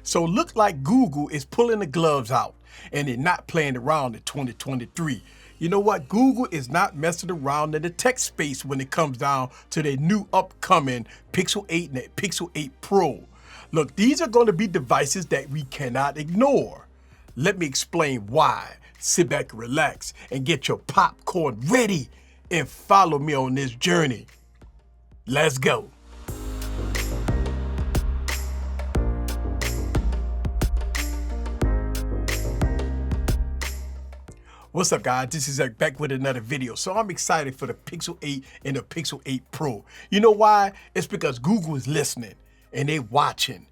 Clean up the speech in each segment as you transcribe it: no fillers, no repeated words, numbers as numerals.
So look like Google is pulling the gloves out and they're not playing around in 2023. You know what? Google is not messing around in the tech space when it comes down to their new upcoming Pixel 8 and Pixel 8 Pro. Look, these are going to be devices that we cannot ignore. Let me explain why. Sit back, relax, and get your popcorn ready and follow me on this journey. Let's go. What's up, guys? This is Eric back with another video. So I'm excited for the Pixel 8 and the Pixel 8 Pro. You know why? It's because Google is listening and they're watching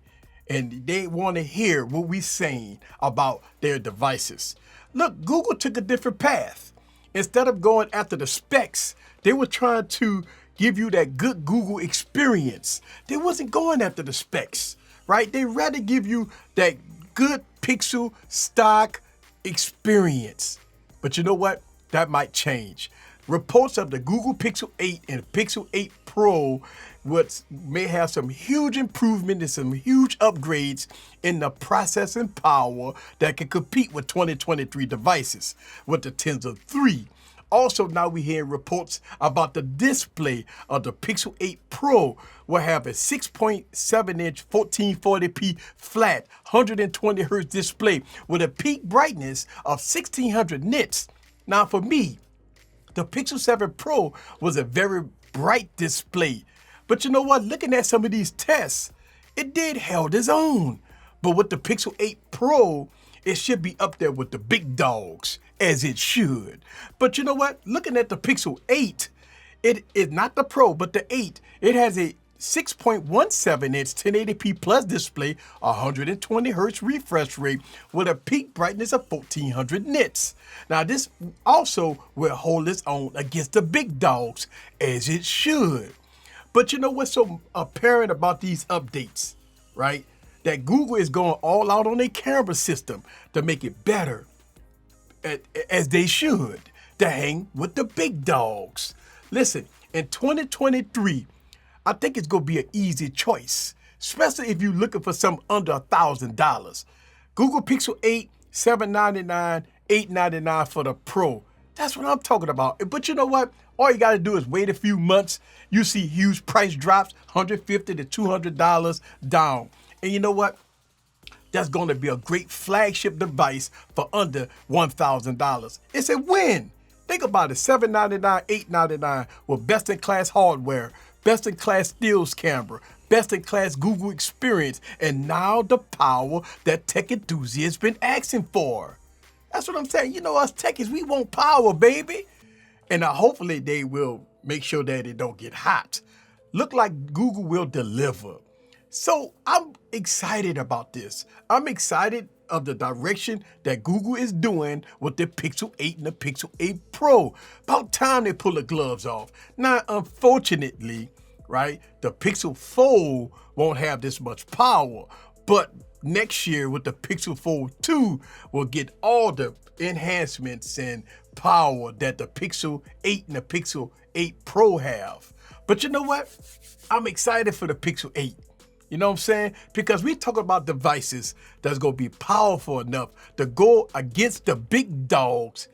and they want to hear what we're saying about their devices. Look, Google took a different path. Instead of going after the specs, they were trying to give you that good Google experience. They wasn't going after the specs, right? They rather give you that good Pixel stock experience. But you know what? That might change. Reports of the Google Pixel 8 and Pixel 8 Pro may have some huge improvement and some huge upgrades in the processing power that can compete with 2023 devices with the Tensor 3. Also, now we're hearing reports about the display of the Pixel 8 Pro will have a 6.7-inch 1440p flat 120 hertz display with a peak brightness of 1600 nits. Now for me, the Pixel 7 Pro was a very bright display. But you know what? Looking at some of these tests, it did held its own. But with the Pixel 8 Pro, it should be up there with the big dogs, as it should. But you know what? Looking at the Pixel 8, it is not the Pro, but the 8. It has a 6.17-inch 1080p plus display, 120 hertz refresh rate with a peak brightness of 1400 nits. Now this also will hold its own against the big dogs, as it should. But you know what's so apparent about these updates, right? That Google is going all out on their camera system to make it better, as they should, to hang with the big dogs. Listen, in 2023, I think it's going to be an easy choice, especially if you're looking for something under $1,000. Google Pixel 8, $799, $899 for the Pro. That's what I'm talking about. But you know what? All you got to do is wait a few months. You see huge price drops, $150 to $200 down. And you know what? That's going to be a great flagship device for under $1,000. It's a win. Think about it, $799, $899 with best-in-class hardware, best-in-class stills camera, best-in-class Google experience, and now the power that tech enthusiasts been asking for. That's what I'm saying. You know, us techies, we want power, baby. And hopefully they will make sure that it don't get hot. Look like Google will deliver. So I'm excited about this. I'm excited of the direction that Google is doing with the Pixel 8 and the Pixel 8 Pro. About time they pull the gloves off. Now, unfortunately, right, the Pixel Fold won't have this much power, but next year with the Pixel Fold 2, we'll get all the enhancements and power that the Pixel 8 and the Pixel 8 Pro have. But you know what? I'm excited for the Pixel 8. You know what I'm saying? Because we talk about devices that's going to be powerful enough to go against the big dogs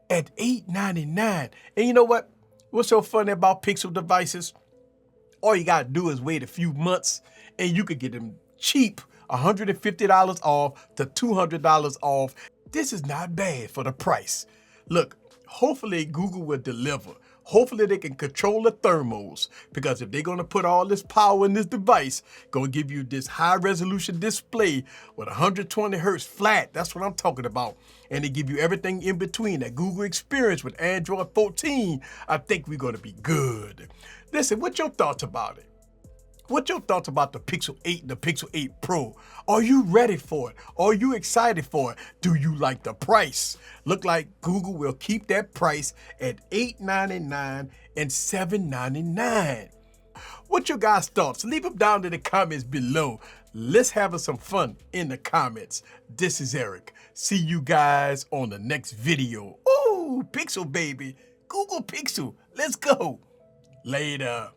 at $899. And you know what? What's so funny about Pixel devices? All you got to do is wait a few months and you could get them cheap, $150 off to $200 off. This is not bad for the price. Look, hopefully Google will deliver. Hopefully they can control the thermals, because if they're going to put all this power in this device, going to give you this high resolution display with 120 hertz flat, that's what I'm talking about. And they give you everything in between, that Google experience with Android 14, I think we're going to be good. Listen, what's your thoughts about it? What's your thoughts about the Pixel 8 and the Pixel 8 Pro? Are you ready for it? Are you excited for it? Do you like the price? Look like Google will keep that price at $899 and $799. What's your guys' thoughts? Leave them down in the comments below. Let's have some fun in the comments. This is Eric. See you guys on the next video. Ooh, Pixel baby. Google Pixel. Let's go. Later.